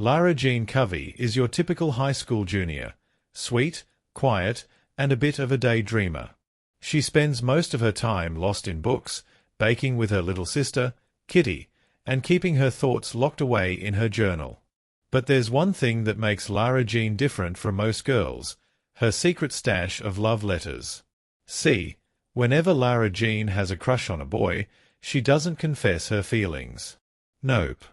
Lara Jean Covey is your typical high school junior, sweet, quiet, and a bit of a daydreamer. She spends most of her time lost in books, baking with her little sister, Kitty, and keeping her thoughts locked away in her journal. But there's one thing that makes Lara Jean different from most girls: her secret stash of love letters. See, whenever Lara Jean has a crush on a boy, she doesn't confess her feelings. Nope.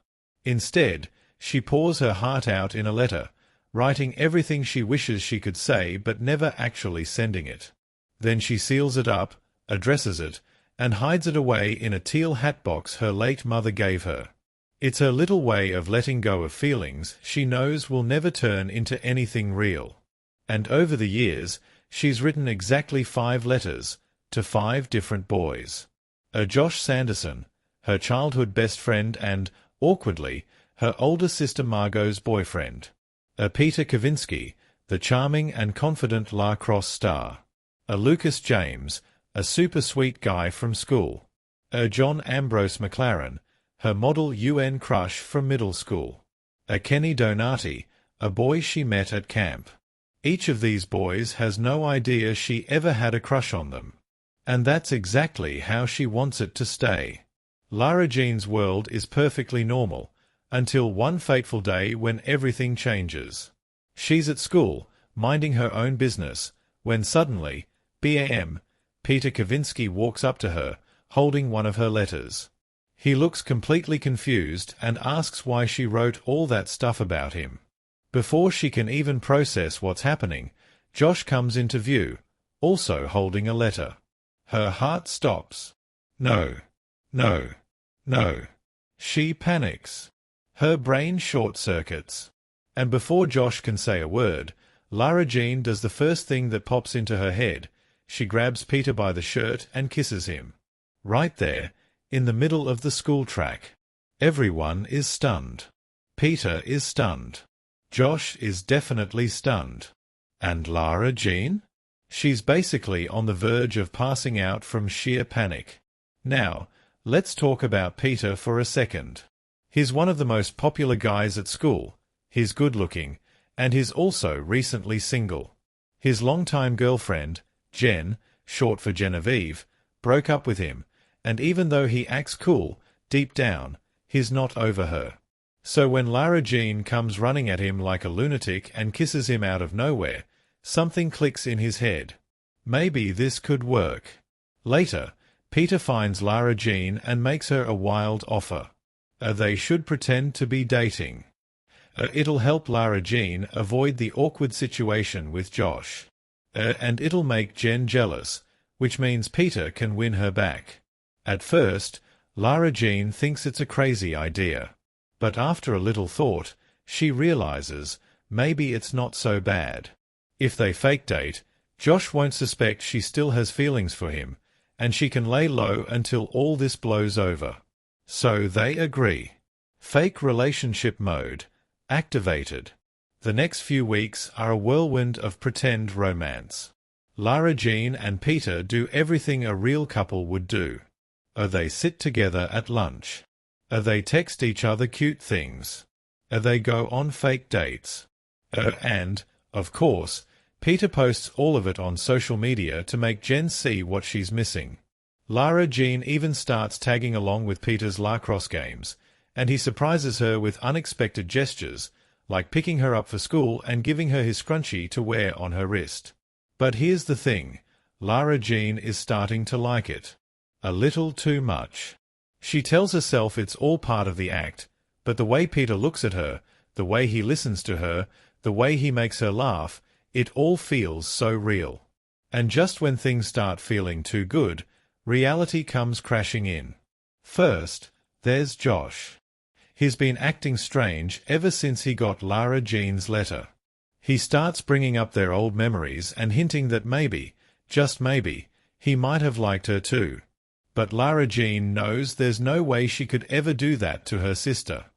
Instead, she pours her heart out in a letter, writing everything she wishes she could say but never actually sending it. Then she seals it up, addresses it, and hides it away in a teal hat box her late mother gave her. It's her little way of letting go of feelings she knows will never turn into anything real. And over the years, she's written exactly 5 letters, to 5 different boys. A Josh Sanderson, her childhood best friend and, awkwardly, her older sister Margot's boyfriend. A Peter Kavinsky, the charming and confident lacrosse star. A Lucas James, a super sweet guy from school. A John Ambrose McLaren, her model UN crush from middle school. A Kenny Donati, a boy she met at camp. Each of these boys has no idea she ever had a crush on them. And that's exactly how she wants it to stay. Lara Jean's world is perfectly normal, until one fateful day when everything changes. She's at school, minding her own business, when suddenly, BAM, Peter Kavinsky walks up to her, holding one of her letters. He looks completely confused and asks why she wrote all that stuff about him. Before she can even process what's happening, Josh comes into view, also holding a letter. Her heart stops. No. No. No. She panics. Her brain short-circuits. And before Josh can say a word, Lara Jean does the first thing that pops into her head. She grabs Peter by the shirt and kisses him. Right there, in the middle of the school track. Everyone is stunned. Peter is stunned. Josh is definitely stunned. And Lara Jean? She's basically on the verge of passing out from sheer panic. Now, let's talk about Peter for a second. He's one of the most popular guys at school. He's good-looking, and he's also recently single. His longtime girlfriend, Jen, short for Genevieve, broke up with him, and even though he acts cool, deep down, he's not over her. So when Lara Jean comes running at him like a lunatic and kisses him out of nowhere, something clicks in his head. Maybe this could work. Later, Peter finds Lara Jean and makes her a wild offer. They should pretend to be dating. It'll help Lara Jean avoid the awkward situation with Josh. And it'll make Jen jealous, which means Peter can win her back. At first, Lara Jean thinks it's a crazy idea. But after a little thought, she realizes maybe it's not so bad. If they fake date, Josh won't suspect she still has feelings for him, and she can lay low until all this blows over. So they agree. Fake relationship mode activated. The next few weeks are a whirlwind of pretend romance. Lara Jean and Peter do everything a real couple would do. They sit together at lunch. They text each other cute things. They go on fake dates. And, of course, Peter posts all of it on social media to make Jen see what she's missing. Lara Jean even starts tagging along with Peter's lacrosse games, and he surprises her with unexpected gestures, like picking her up for school and giving her his scrunchie to wear on her wrist. But here's the thing, Lara Jean is starting to like it. A little too much. She tells herself it's all part of the act, but the way Peter looks at her, the way he listens to her, the way he makes her laugh, it all feels so real. And just when things start feeling too good, reality comes crashing in. First, there's Josh. He's been acting strange ever since he got Lara Jean's letter. He starts bringing up their old memories and hinting that maybe, just maybe, he might have liked her too. But Lara Jean knows there's no way she could ever do that to her sister.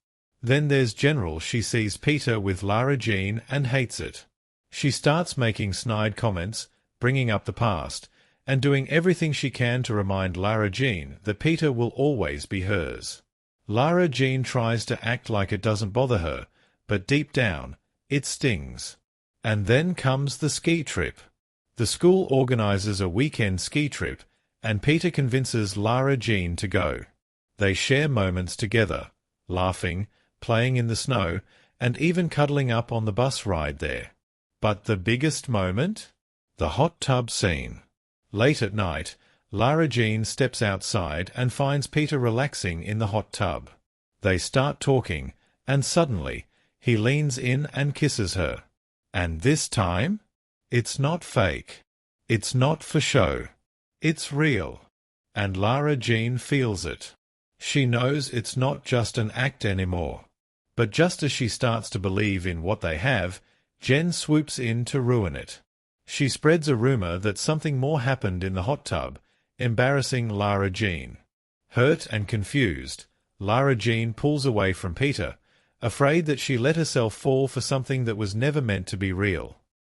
Then there's General. She sees Peter with Lara Jean and hates it. She starts making snide comments, bringing up the past, and doing everything she can to remind Lara Jean that Peter will always be hers. Lara Jean tries to act like it doesn't bother her, but deep down, it stings. And then comes the ski trip. The school organizes a weekend ski trip, and Peter convinces Lara Jean to go. They share moments together, laughing, playing in the snow, and even cuddling up on the bus ride there. But the biggest moment? The hot tub scene. Late at night, Lara Jean steps outside and finds Peter relaxing in the hot tub. They start talking, and suddenly, he leans in and kisses her. And this time? It's not fake. It's not for show. It's real. And Lara Jean feels it. She knows it's not just an act anymore. But just as she starts to believe in what they have, Jen swoops in to ruin it. She spreads a rumor that something more happened in the hot tub, embarrassing Lara Jean. Hurt and confused, Lara Jean pulls away from Peter, afraid that she let herself fall for something that was never meant to be real.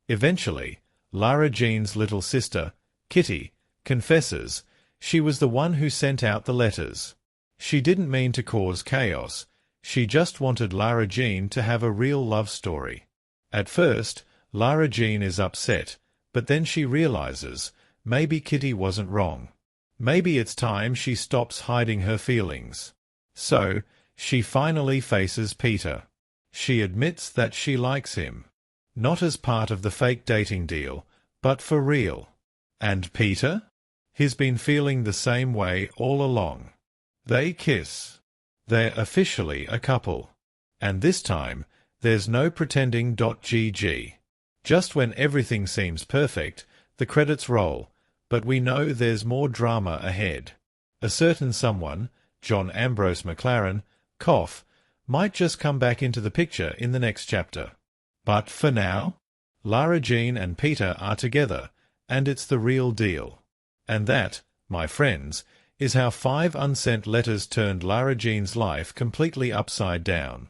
Eventually, Lara Jean's little sister, Kitty, confesses she was the one who sent out the letters. She didn't mean to cause chaos. She just wanted Lara Jean to have a real love story. At first, Lara Jean is upset, but then she realizes maybe Kitty wasn't wrong. Maybe it's time she stops hiding her feelings. So, she finally faces Peter. She admits that she likes him. Not as part of the fake dating deal, but for real. And Peter? He's been feeling the same way all along. They kiss. They're officially a couple. And this time, there's no pretending. GG. Just when everything seems perfect, the credits roll, but we know there's more drama ahead. A certain someone, John Ambrose McLaren, cough, might just come back into the picture in the next chapter. But for now, Lara Jean and Peter are together, and it's the real deal. And that, my friends, is how 5 unsent letters turned Lara Jean's life completely upside down.